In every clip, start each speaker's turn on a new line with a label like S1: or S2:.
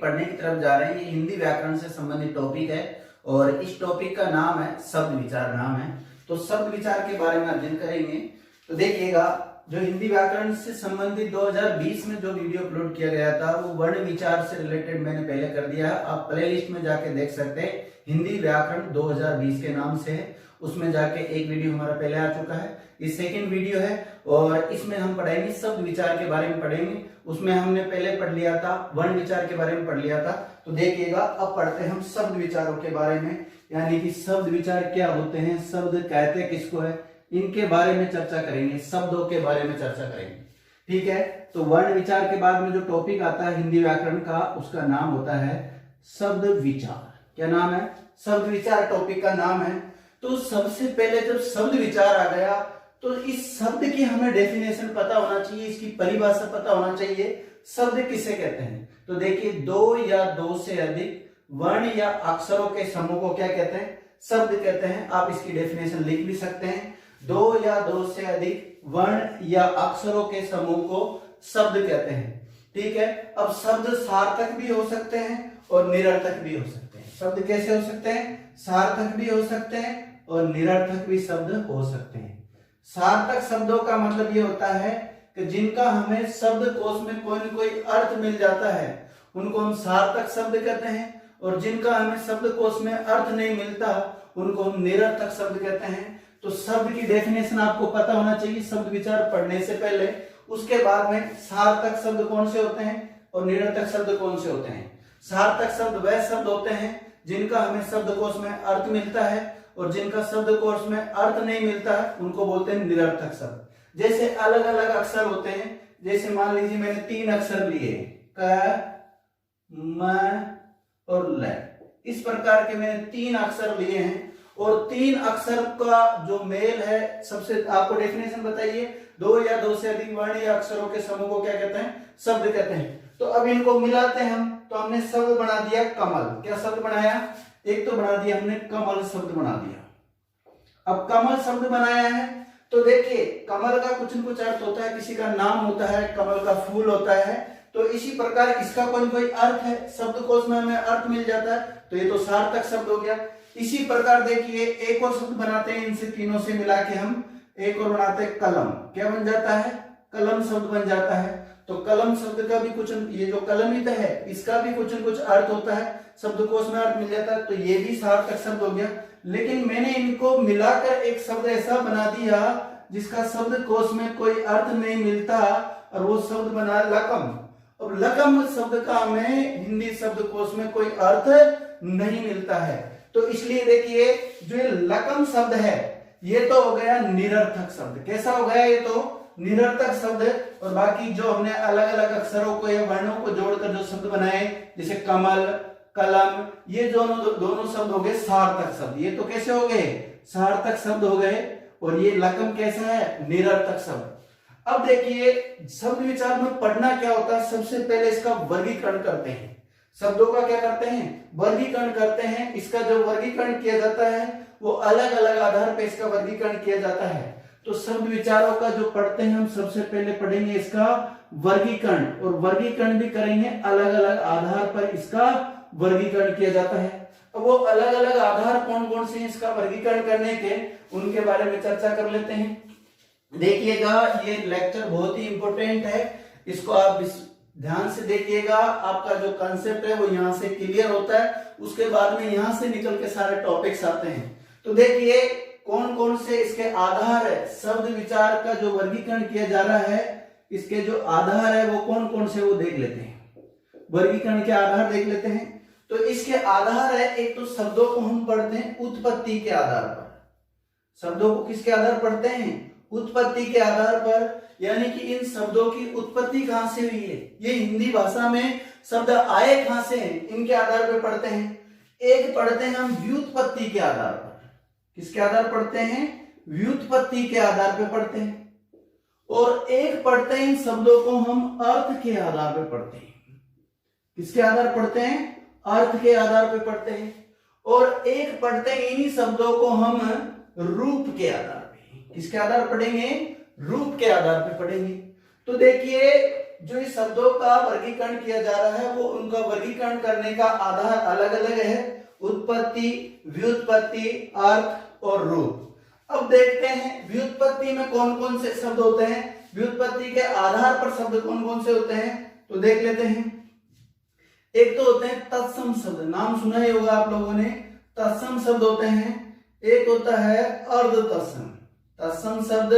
S1: पढ़ने की तरफ जा रहे हैं। ये हिंदी व्याकरण से संबंधित टॉपिक है और इस टॉपिक का नाम है शब्द विचार नाम है। तो शब्द विचार के बारे में अध्ययन करेंगे। तो देखिएगा, जो हिंदी व्याकरण से संबंधित 2020 में जो वीडियो अपलोड किया गया था वो वर्ण विचार से रिलेटेड मैंने पहले कर दिया है। आप प्लेलिस्ट में जाके देख सकते हैं, हिंदी व्याकरण 2020 के नाम से है, उसमें जाके एक वीडियो हमारा पहले आ चुका है। ये सेकंड वीडियो है और इसमें हम पढ़ेंगे शब्द विचार के बारे में पढ़ेंगे। उसमें हमने पहले पढ़ लिया था, वर्ण विचार के बारे में पढ़ लिया था। तो देखिएगा, अब पढ़ते हैं हम शब्द विचारों के बारे में, यानी कि शब्द विचार क्या होते हैं, शब्द कहते किसको है, इनके बारे में चर्चा करेंगे, शब्दों के बारे में चर्चा करेंगे। ठीक है, तो वर्ण विचार के बाद में जो टॉपिक आता है हिंदी व्याकरण का, उसका नाम होता है शब्द विचार। क्या नाम है? शब्द विचार टॉपिक का नाम है। तो सबसे पहले जब शब्द विचार आ गया तो इस शब्द की हमें डेफिनेशन पता होना चाहिए, इसकी परिभाषा पता होना चाहिए। शब्द किसे कहते हैं? तो देखिए, दो या दो से अधिक वर्ण या अक्षरों के समूह को क्या कहते हैं? शब्द कहते हैं। आप इसकी डेफिनेशन लिख भी सकते हैं, दो या दो से अधिक वर्ण या अक्षरों के समूह को शब्द कहते हैं। ठीक है, अब शब्द सार्थक भी हो सकते हैं और निरर्थक भी हो सकते हैं। शब्द कैसे हो सकते हैं? सार्थक भी हो सकते हैं और निरर्थक भी शब्द हो सकते हैं। सार्थक शब्दों का मतलब ये होता है कि जिनका हमें शब्दकोश में कोई न कोई अर्थ मिल जाता है, उनको हम सार्थक शब्द कहते हैं। और जिनका हमें शब्दकोश में अर्थ नहीं मिलता, उनको हम निरर्थक शब्द कहते हैं। तो शब्द की डेफिनेशन आपको पता होना चाहिए शब्द विचार पढ़ने से पहले। उसके बाद में सार्थक शब्द कौन से होते हैं और निरर्थक शब्द कौन से होते हैं। सार्थक शब्द वह शब्द होते हैं जिनका हमें शब्दकोश में अर्थ मिलता है, और जिनका शब्दकोश में अर्थ नहीं मिलता है उनको बोलते हैं निरर्थक शब्द। जैसे अलग अलग अक्षर होते हैं, जैसे मान लीजिए मैंने 3 अक्षर लिए, क, म और ल। इस प्रकार के मैंने 3 अक्षर लिए हैं और 3 अक्षर का जो मेल है, सबसे आपको डेफिनेशन बताइए, दो या दो से अधिक वर्ण या अक्षरों के समूह को क्या कहते हैं? शब्द कहते हैं। तो अब इनको मिलाते हैं हम, तो हमने शब्द बना दिया कमल। क्या शब्द बनाया? एक तो बना दिया हमने कमल शब्द बना दिया। अब कमल शब्द बनाया है तो देखिए, कमल का कुछ न कुछ अर्थ होता है, किसी का नाम होता है, कमल का फूल होता है। तो इसी प्रकार इसका कोई कोई अर्थ है, शब्दकोश में हमें अर्थ मिल जाता है, तो ये तो सार्थक शब्द हो गया। इसी प्रकार देखिए, एक और शब्द बनाते हैं, इनसे तीनों से मिला के हम एक और बनाते हैं कलम। क्या बन जाता है? कलम शब्द बन जाता है। तो कलम शब्द का भी कुछ, ये जो कलमित है इसका भी कुछ न कुछ अर्थ होता है, शब्दकोश में अर्थ मिल जाता है, तो ये भी सार्थक शब्द हो गया। लेकिन मैंने इनको मिलाकर एक शब्द ऐसा बना दिया जिसका शब्दकोश में कोई अर्थ नहीं मिलता, और वो शब्द बना लकम। अब लकम शब्द का हमें हिंदी शब्दकोश में कोई अर्थ नहीं मिलता है, तो इसलिए देखिए, जो ये लकम शब्द है ये तो हो गया निरर्थक शब्द। कैसा हो गया? ये तो निरर्थक शब्द है। और बाकी जो हमने अलग अलग अक्षरों को या वर्णों को जोड़कर जो शब्द बनाए, जैसे कमल, कलम, ये दोनों शब्द हो गए सार्थक शब्द। ये तो कैसे हो गए? सार्थक शब्द हो गए। और ये लकम कैसा है? निरर्थक शब्द। अब देखिए, शब्द विचार में पढ़ना क्या होता है, सबसे पहले इसका वर्गीकरण करते हैं। शब्दों का क्या करते हैं? वर्गीकरण करते हैं। इसका जो वर्गीकरण किया जाता है वो अलग अलग आधार पर इसका वर्गीकरण किया जाता है। तो शब्द विचारों का जो पढ़ते हैं हम, सबसे पहले पढ़ेंगे इसका वर्गीकरण, और वर्गीकरण भी करेंगे अलग अलग आधार पर इसका वर्गीकरण किया जाता है। अब वो अलग अलग आधार कौन कौन से हैं इसका वर्गीकरण करने के, उनके बारे में चर्चा कर लेते हैं। देखिएगा, ये लेक्चर बहुत ही इंपॉर्टेंट है, इसको आप ध्यान से देखिएगा। आपका जो कंसेप्ट है वो यहाँ से क्लियर होता है, उसके बाद में यहाँ से निकल के सारे टॉपिक्स आते हैं। तो देखिए, कौन कौन से इसके आधार है, शब्द विचार का जो वर्गीकरण किया जा रहा है, इसके जो आधार है वो कौन कौन से, वो देख लेते हैं। वर्गीकरण के आधार देख लेते हैं। तो इसके आधार है, एक तो शब्दों को हम पढ़ते हैं उत्पत्ति के आधार पर। शब्दों को किसके आधार पढ़ते हैं? उत्पत्ति के आधार पर, यानी कि इन शब्दों की उत्पत्ति कहां से हुई है, ये हिंदी भाषा में शब्द आए कहां से हैं, इनके आधार पर पढ़ते हैं। एक पढ़ते हैं हम व्युत्पत्ति के आधार पर। किसके आधार पढ़ते हैं? व्युत्पत्ति के आधार पर पढ़ते हैं। और एक पढ़ते हैं इन शब्दों को हम अर्थ के आधार पर पढ़ते हैं। किसके आधार पढ़ते हैं? अर्थ के आधार पर पढ़ते हैं। और एक पढ़ते हैं इन्हीं शब्दों को हम रूप के आधार पर। किसके आधार पढ़ेंगे? रूप के आधार पर पढ़ेंगे। तो देखिए, जो इस शब्दों का वर्गीकरण किया जा रहा है वो उनका वर्गीकरण करने का आधार अलग अलग है, उत्पत्ति, व्युत्पत्ति, अर्थ और रूप। अब देखते हैं व्युत्पत्ति में कौन कौन से शब्द होते हैं, व्युत्पत्ति के आधार पर शब्द कौन कौन से होते हैं, तो देख लेते हैं। एक तो होते हैं तत्सम शब्द, नाम सुना ही होगा आप लोगों ने, तत्सम शब्द होते हैं। एक होता है अर्ध तत्सम, तत्सम शब्द,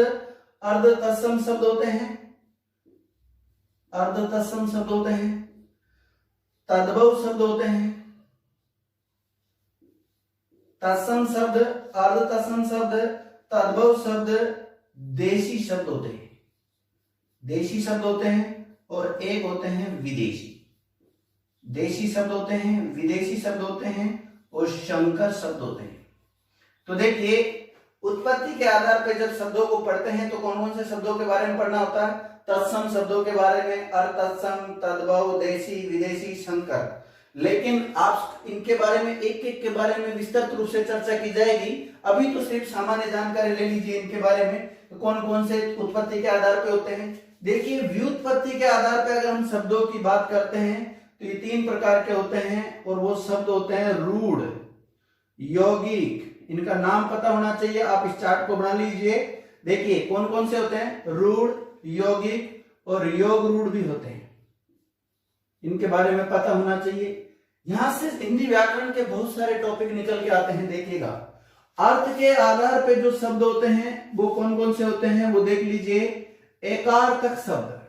S1: अर्ध तत्सम शब्द होते हैं, अर्ध तत्सम शब्द होते हैं, तद्भव शब्द होते हैं, तत्सम शब्द, अर्ध तत्सम शब्द, तद्भव शब्द, देशी शब्द होते हैं, देशी शब्द होते हैं, और एक होते हैं विदेशी। देशी शब्द होते हैं, विदेशी शब्द होते हैं और संकर शब्द होते हैं। तो देखिए उत्पत्ति के आधार पर जब शब्दों को पढ़ते हैं तो कौन कौन से शब्दों के बारे में पढ़ना होता है, तत्सम शब्दों के बारे में, अतत्सम, तद्भव, देशी, विदेशी, संकर। लेकिन आप इनके बारे में एक एक के बारे में विस्तृत रूप से चर्चा की जाएगी। अभी तो सिर्फ सामान्य जानकारी ले लीजिए इनके बारे में, तो कौन कौन से उत्पत्ति के आधार पर होते हैं। देखिए व्युत्पत्ति के आधार पर अगर हम शब्दों की बात करते हैं तो ये 3 प्रकार के होते हैं, और वो शब्द होते हैं रूढ़, यौगिक, इनका नाम पता होना चाहिए, आप इस चार्ट को बना लीजिए। देखिए कौन कौन से होते हैं, रूढ़, यौगिक और योग रूढ़ भी होते हैं, इनके बारे में पता होना चाहिए। यहां से हिंदी व्याकरण के बहुत सारे टॉपिक निकल के आते हैं। देखिएगा अर्थ के आधार पे जो शब्द होते हैं वो कौन कौन से होते हैं, वो देख लीजिए। एकार्थक शब्द,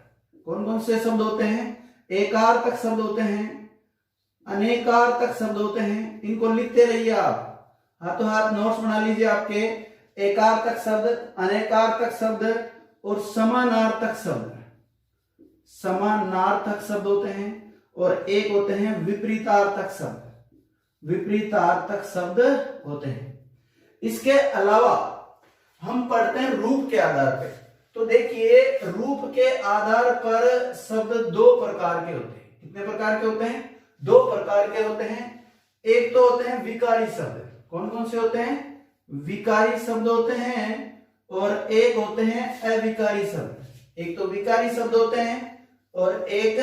S1: कौन कौन से शब्द होते हैं, एकार्थक शब्द होते हैं, अनेकार्थक शब्द होते हैं, इनको लिखते रहिए आप, हाथों हाथ नोट्स बना लीजिए आपके। एकार्थक शब्द, अनेकार्थक शब्द और समानार्थक शब्द, समानार्थक शब्द होते हैं, और एक होते हैं विपरीतार्थक शब्द, विपरीतार्थक शब्द होते हैं। इसके अलावा हम पढ़ते हैं रूप के आधार पे। तो देखिए रूप के आधार पर शब्द 2 प्रकार के होते हैं। कितने प्रकार के होते हैं, 2 प्रकार के होते हैं। एक तो होते हैं विकारी शब्द, कौन कौन से होते हैं, विकारी शब्द होते हैं, और एक होते हैं अविकारी शब्द। एक तो विकारी शब्द होते हैं और एक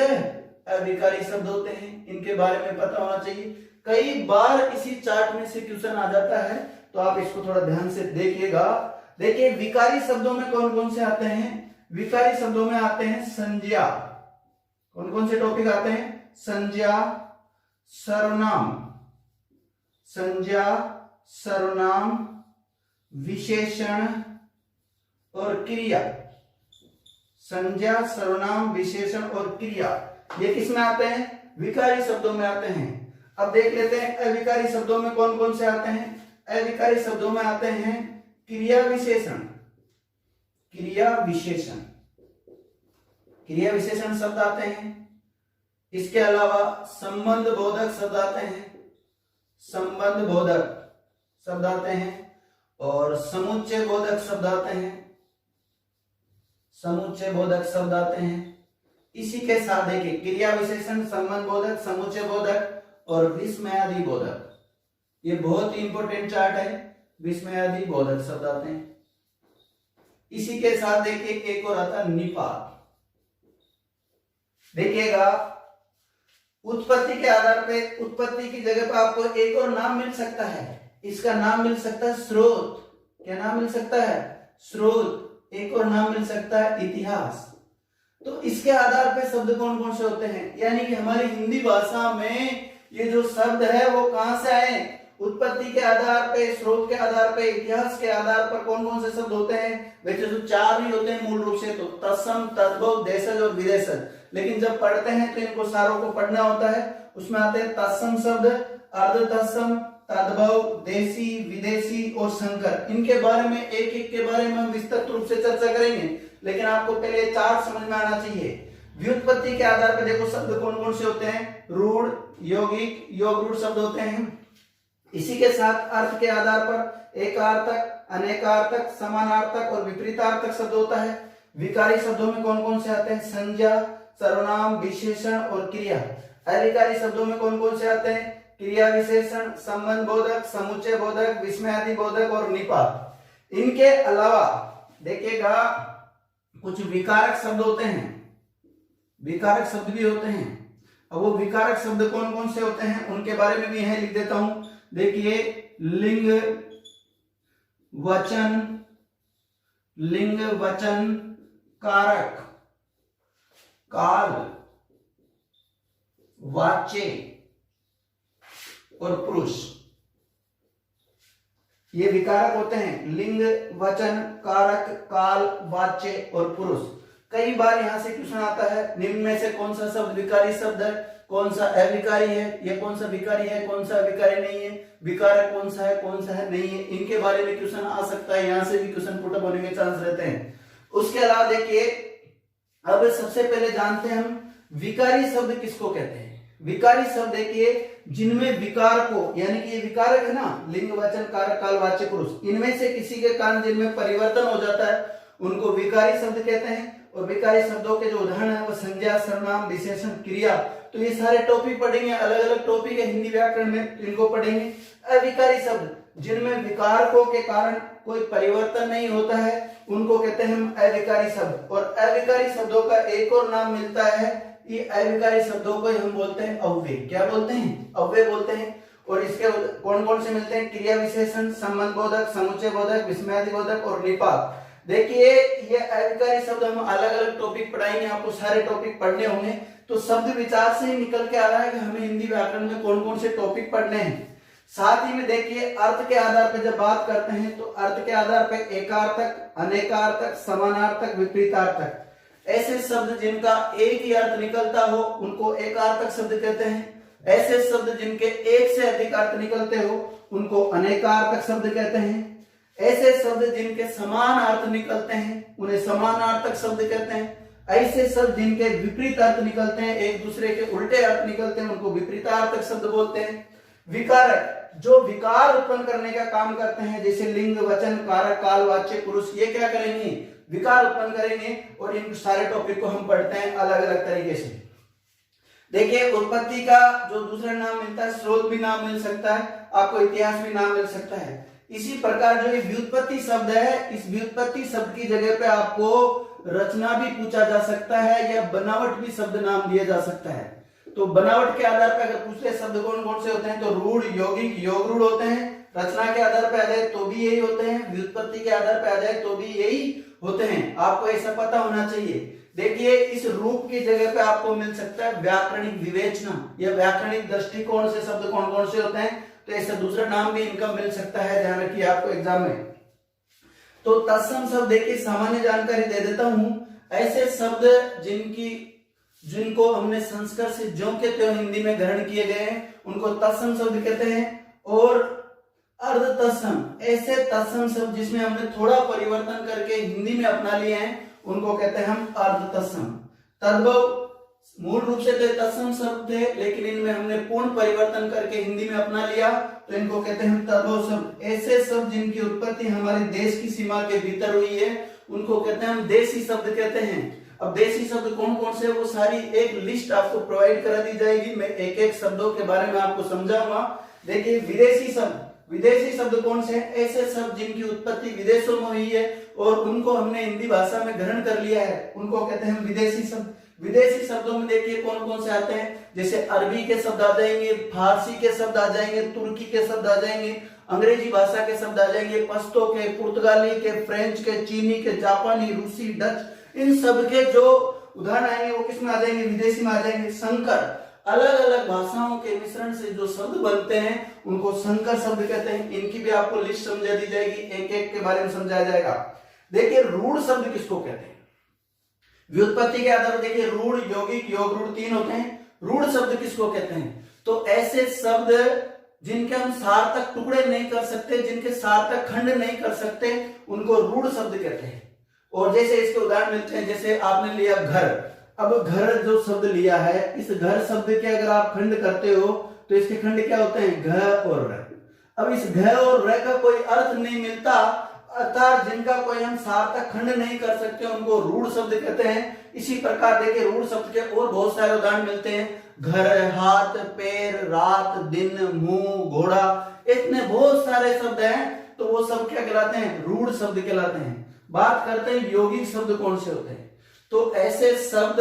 S1: अविकारी शब्द होते हैं, इनके बारे में पता होना चाहिए। कई बार इसी चार्ट में से क्वेश्चन आ जाता है, तो आप इसको थोड़ा ध्यान से देखिएगा। देखिए विकारी शब्दों में कौन कौन से आते हैं, विकारी शब्दों में आते हैं संज्ञा, कौन कौन से टॉपिक आते हैं, संज्ञा, सर्वनाम, संज्ञा, सर्वनाम, विशेषण और क्रिया। संज्ञा, सर्वनाम, विशेषण और क्रिया, ये किसमें आते हैं, विकारी शब्दों में आते हैं। अब देख लेते हैं अविकारी शब्दों में कौन कौन से आते हैं। अविकारी शब्दों में आते हैं क्रिया विशेषण, क्रिया विशेषण, क्रिया विशेषण शब्द आते हैं। इसके अलावा संबंध बोधक शब्द आते हैं, संबंध बोधक शब्द आते हैं, और समुच्चय बोधक शब्द आते हैं, समुच्चय बोधक शब्द आते हैं। इसी के साथ देखिए क्रिया विशेषण, संबंध बोधक, समुच्चय बोधक और विस्मयादि बोधक, ये बहुत ही इंपॉर्टेंट चार्ट है। विस्मयादि बोधक शब्द आते हैं। इसी के साथ देखिए एक और आता है निपात। देखिएगा उत्पत्ति के आधार पे, उत्पत्ति की जगह पर आपको एक और नाम मिल सकता है, इसका नाम मिल सकता है स्रोत। क्या नाम मिल सकता है, स्रोत। एक और नाम मिल सकता है इतिहास। तो इसके आधार पे शब्द कौन कौन से होते हैं, यानी कि हमारी हिंदी भाषा में ये जो शब्द है वो कहां से आए, उत्पत्ति के आधार पे, स्रोत के आधार पे, इतिहास के आधार पर कौन कौन से शब्द होते हैं। वैसे तो 4 ही होते हैं मूल रूप से, तो तत्सम, तद्भव, देशज और विदेशज। लेकिन जब पढ़ते हैं तो इनको सारों को पढ़ना होता है। उसमें आते हैं तत्सम शब्द, अर्ध तत्सम, तद्भव, देशी, विदेशी और संकर। इनके बारे में एक एक के बारे में हम विस्तृत रूप से चर्चा करेंगे, लेकिन आपको पहले चार्ट समझ में आना चाहिए। व्युत्पत्ति के आधार पर देखो शब्द कौन कौन से होते हैं, रूढ़, यौगिक, योग रूढ़ शब्द होते हैं। इसी के साथ अर्थ के आधार पर एकार्थक, अनेकार्थक, समानार्थक और विपरीतार्थक शब्द होता है। विकारी शब्दों में कौन कौन से आते हैं, संज्ञा, सर्वनाम, विशेषण और क्रिया। अविकारी शब्दों में कौन कौन से आते हैं, क्रिया विशेषण, संबंध बोधक, समुच्चय बोधक, विस्मयादि बोधक और निपात। इनके अलावा देखिएगा कुछ विकारक शब्द होते हैं, विकारक शब्द भी होते हैं। अब वो विकारक शब्द कौन कौन से होते हैं उनके बारे में भी यहां लिख देता हूं। देखिए, लिंग वचन कारक, काल, वाच्य और पुरुष, ये विकारक होते हैं। लिंग, वचन, कारक, काल, वाच्य और पुरुष। कई बार यहां से क्वेश्चन आता है, निम्न में से कौन सा शब्द विकारी शब्द है, कौन सा अविकारी है, या कौन सा विकारी है, कौन सा अविकारी नहीं है, विकारक कौन सा है नहीं है, इनके बारे में क्वेश्चन आ सकता है। यहां से भी क्वेश्चन पुटअप होने के चांस रहते हैं। उसके अलावा देखिए, अब सबसे पहले जानते हैं हम विकारी शब्द किसको कहते हैं। विकारी शब्द देखिए, जिनमें विकार को, यानी कि ये विकारक है ना, लिंग, वचन, कारक, काल, वाच्य, पुरुष, इनमें से किसी के कारण जिनमें परिवर्तन हो जाता है उनको विकारी शब्द कहते हैं। और विकारी शब्दों के जो उदाहरण है वो संज्ञा, सर्वनाम, विशेषण, क्रिया, तो ये सारे टॉपिक पढ़ेंगे, अलग अलग टॉपिक है हिंदी व्याकरण में, इनको पढ़ेंगे। अविकारी शब्द, जिनमें विकारकों के कारण कोई परिवर्तन नहीं होता है, उनको कहते हैं हम अविकारी शब्द। और अविकारी शब्दों का एक और नाम मिलता है, ये अविकारी शब्दों को हम बोलते हैं अव्यय। क्या बोलते हैं? अव्यय बोलते हैं। और इसके कौन कौन से मिलते हैं? क्रिया विशेषण, संबंध बोधक, समुच्चय बोधक, विस्मयादि बोधक और निपात। देखिए, ये अविकारी शब्द हम अलग अलग टॉपिक पढ़ाएंगे, आपको सारे टॉपिक पढ़ने होंगे। तो शब्द विचार से ही निकल के आ रहा है कि हमें हिंदी व्याकरण में कौन कौन से टॉपिक पढ़ने हैं। साथ ही में देखिए, अर्थ के आधार पर जब बात करते हैं तो अर्थ के आधार पर एकार्थक, अनेकार्थक, समानार्थक, विपरीतार्थक, ऐसे शब्द जिनका एक ही अर्थ निकलता हो उनको एकार्थक शब्द कहते हैं। ऐसे शब्द जिनके एक से अधिक अर्थ निकलते हो उनको अनेकार्थक शब्द कहते हैं। ऐसे शब्द जिनके समान अर्थ निकलते हैं उन्हें समानार्थक शब्द कहते हैं। ऐसे शब्द जिनके विपरीत अर्थ निकलते हैं, एक दूसरे के उल्टे अर्थ निकलते हैं, उनको विपरीतार्थक शब्द बोलते हैं। विकारक, जो विकार उत्पन्न करने का काम करते हैं, जैसे लिंग, वचन, कारक, काल, वाच्य, पुरुष, ये क्या करेंगे? विकार उत्पन्न करेंगे। और इन सारे टॉपिक को हम पढ़ते हैं अलग अलग तरीके से। देखिए, उत्पत्ति का जो दूसरा नाम मिलता है, स्रोत भी नाम मिल सकता है, आपको इतिहास भी नाम मिल सकता है। इसी प्रकार जो ये व्युत्पत्ति शब्द है, इस व्युत्पत्ति शब्द की जगह पे आपको रचना भी पूछा जा सकता है, या बनावट भी शब्द नाम दिया जा सकता है। तो बनावट के आधार पर अगर पूछते शब्द कौन कौन से होते हैं, तो रूढ़, यौगिक, योग रूढ़ होते हैं। रचना के आधार पर आ जाए तो भी यही होते हैं, व्युत्पत्ति के आधार पर आ जाए तो भी यही होते हैं। आपको ऐसा पता होना चाहिए। देखिए, इस रूप की जगह पे आपको मिल सकता है व्याकरणिक विवेचना, या व्याकरणिक दृष्टिकोण से शब्द कौन कौन से होते हैं, तो ऐसा दूसरा नाम भी इनका मिल सकता है, ध्यान रखिए आपको एग्जाम में। तो तत्सम शब्द देखिए, सामान्य जानकारी दे देता हूं। ऐसे शब्द जिनको हमने संस्कृत से ज्यों के त्यों हिंदी में ग्रहण किए गए हैं उनको तत्सम शब्द कहते हैं। और अर्ध तत्सम, ऐसे तत्सम शब्द जिसमें हमने थोड़ा परिवर्तन करके हिंदी में अपना लिए हैं उनको कहते हैं हम अर्ध तत्सम। तद्भव, मूल रूप से तो तत्सम शब्द थे, लेकिन इनमें हमने पूर्ण परिवर्तन करके हिंदी में अपना लिया तो इनको कहते हैं हम तद्भव शब्द। ऐसे शब्द जिनकी उत्पत्ति हमारे देश की सीमा के भीतर हुई है उनको कहते हैं हम देशी शब्द कहते हैं। अब देशी शब्द कौन कौन से, वो सारी एक लिस्ट आपको प्रोवाइड करा दी जाएगी, मैं एक एक शब्दों के बारे में आपको समझाऊंगा। देखिए, विदेशी शब्द, विदेशी शब्द कौन से हैं? ऐसे शब्द जिनकी उत्पत्ति विदेशों में हुई है और उनको हमने हिंदी भाषा में ग्रहण कर लिया है, उनको कहते हैं विदेशी शब्द। विदेशी शब्दों में देखिए कौन कौन से आते हैं, जैसे अरबी के शब्द आ जाएंगे, फारसी के शब्द आ जाएंगे, तुर्की के शब्द आ जाएंगे, अंग्रेजी भाषा के शब्द आ जाएंगे, पश्तो के, पुर्तगाली के, फ्रेंच के, चीनी के, जापानी, रूसी, डच, इन सब के जो उदाहरण आएंगे वो किस में आ जाएंगे? विदेशी में आ जाएंगे। संकर, अलग अलग भाषाओं के मिश्रण से जो शब्द बनते हैं उनको संकर शब्द कहते हैं। इनकी भी आपको लिस्ट समझा दी जाएगी, एक एक के बारे में समझाया जाएगा। देखिए, रूढ़ शब्द किसको कहते हैं? व्युत्पत्ति के आधार पर देखिए, रूढ़, यौगिक, योग रूढ़, तीन होते हैं। रूढ़ शब्द किसको कहते हैं? तो ऐसे शब्द जिनके हम सार्थक टुकड़े नहीं कर सकते, जिनके सार्थक खंड नहीं कर सकते, उनको रूढ़ शब्द कहते हैं। और जैसे इसके उदाहरण मिलते हैं, जैसे आपने लिया घर। अब घर जो शब्द लिया है, इस घर शब्द के अगर आप खंड करते हो तो इसके खंड क्या होते हैं? घ और र। अब इस घ और र का कोई अर्थ नहीं मिलता, अर्थात जिनका कोई हम सार्थक खंड नहीं कर सकते उनको रूढ़ शब्द कहते हैं। इसी प्रकार देखिए, रूढ़ शब्द के और बहुत सारे उदाहरण मिलते हैं, घर, हाथ, पैर, रात, दिन, मुंह, घोड़ा, इतने बहुत सारे शब्द हैं। तो वो सब क्या कहलाते हैं? रूढ़ शब्द कहलाते हैं। बात करते हैं यौगिक शब्द कौन से होते हैं। तो ऐसे शब्द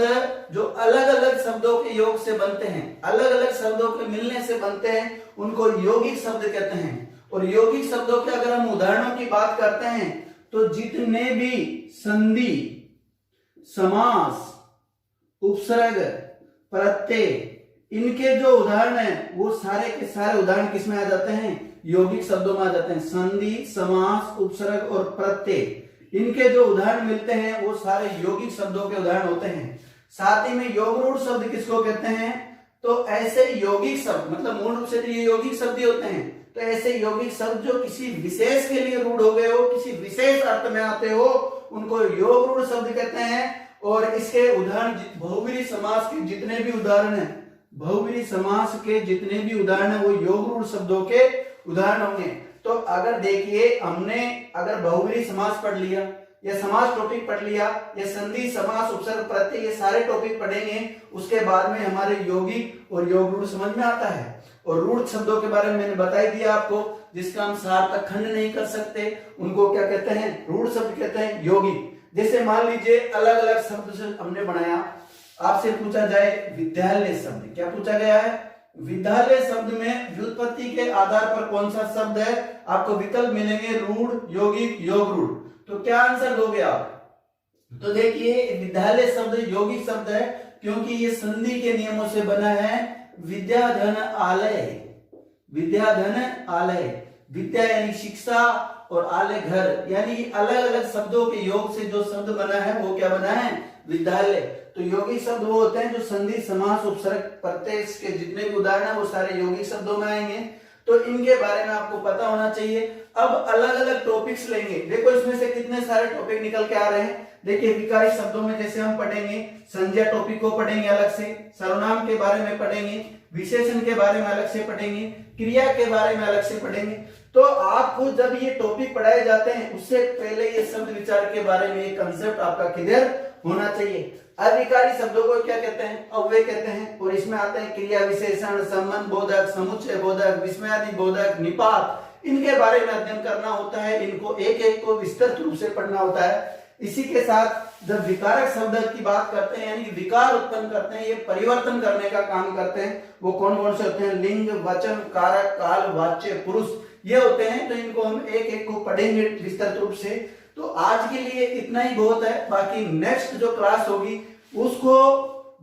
S1: जो अलग अलग शब्दों के योग से बनते हैं, अलग अलग शब्दों के मिलने से बनते हैं, उनको यौगिक शब्द कहते हैं। और यौगिक शब्दों के अगर हम उदाहरणों की बात करते हैं तो जितने भी संधि, समास, उपसर्ग, प्रत्यय, इनके जो उदाहरण हैं वो सारे के सारे उदाहरण किसमें आ जाते हैं? यौगिक शब्दों में आ जाते हैं। संधि, समास, उपसर्ग और प्रत्यय, इनके जो उदाहरण मिलते हैं वो सारे यौगिक शब्दों के उदाहरण होते हैं। साथ ही में योग रूढ़ शब्द किसको कहते हैं? तो ऐसे यौगिक शब्द, मतलब मूल रूप से ये यौगिक शब्द ही होते हैं। तो ऐसे यौगिक शब्द जो किसी विशेष के लिए रूढ़ हो गए हो, किसी विशेष अर्थ में आते हो, उनको योग रूढ़ शब्द कहते हैं। और इसके उदाहरण बहुव्रीहि समास के जितने भी उदाहरण हैं, बहुव्रीहि समास के जितने भी उदाहरण हैं वो योग रूढ़ शब्दों के उदाहरण होंगे। तो अगर देखिए हमने अगर बहुव्रीहि समास पढ़ लिया या समास टॉपिक पढ़ लिया या संधि, समास, उपसर्ग, प्रत्यय, ये सारे टॉपिक पढ़ेंगे, उसके बाद में हमारे यौगिक और योग रूढ़ समझ में आता है। और रूढ़ शब्दों के बारे में मैंने बता ही दिया आपको, जिसका हम सार्थक खंड नहीं कर सकते, उनको क्या कहते हैं? रूढ़ शब्द कहते हैं, यौगिक। जैसे मान लीजिए अलग अलग शब्द से हमने बनाया, आपसे पूछा जाए विद्यालय शब्द, क्या पूछा गया है? विद्यालय शब्द में व्युत्पत्ति के आधार पर कौन सा शब्द है? आपको विकल्प मिलेंगे रूढ़, यौगिक, योग रूढ़। तो क्या आंसर दोगे आप? तो देखिए विद्यालय शब्द यौगिक शब्द है क्योंकि ये संधि के नियमों से बना है। विद्याधन आलय, विद्याधन आलय, विद्या यानी शिक्षा और आलय घर, यानी अलग अलग शब्दों के योग से जो शब्द बना है वो क्या बना है? विद्यालय। तो यौगिक शब्द वो होते हैं जो संधि, समास, उपसर्ग, प्रत्यय के जितने भी उदाहरण है वो सारे यौगिक शब्दों में आएंगे। तो इनके बारे में आपको पता होना चाहिए। अब अलग अलग टॉपिक्स लेंगे, देखो इसमें से कितने सारे टॉपिक निकल के आ रहे हैं। देखिए विकारी शब्दों में जैसे हम पढ़ेंगे, संज्ञा टॉपिक को पढ़ेंगे अलग से, सर्वनाम के बारे में पढ़ेंगे, विशेषण के बारे में अलग से पढ़ेंगे, क्रिया के बारे में अलग से पढ़ेंगे। तो आपको जब ये टॉपिक पढ़ाए जाते हैं उससे पहले ये शब्द विचार के बारे में एक कंसेप्ट आपका क्लियर होना चाहिए। अविकारी शब्दों को क्या कहते हैं? अव्यय कहते हैं। और इसमें आते हैं क्रिया, विशेषण, संबंध बोधक, समुच्चय बोधक, विस्मयादि बोधक, निपात, इनके बारे में अध्ययन करना होता है। इनको एक एक को विस्तृत रूप से पढ़ना होता है। इसी के साथ जब विकारक शब्द की बात करते हैं, यानी विकार उत्पन्न करते हैं, ये परिवर्तन करने का काम करते हैं, वो कौन कौन से होते हैं? लिंग, वचन, कारक, काल, वाच्य, पुरुष, ये होते हैं। तो इनको हम एक एक को पढ़ेंगे विस्तृत रूप से। तो आज के लिए इतना ही बहुत है। बाकी नेक्स्ट जो क्लास होगी उसको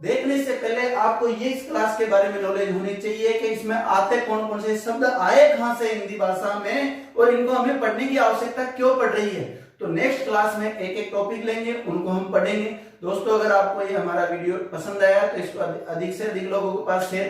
S1: देखने से पहले आपको ये इस क्लास के बारे में नॉलेज होनी चाहिए कि इसमें आते कौन कौन से शब्द आए कहां से हिंदी भाषा में, और इनको हमें पढ़ने की आवश्यकता क्यों पड़ रही है। तो नेक्स्ट क्लास में एक एक टॉपिक लेंगे, उनको हम पढ़ेंगे। दोस्तों अगर आपको ये हमारा वीडियो पसंद आया तो इसको अधिक से अधिक लोगों के पास शेयर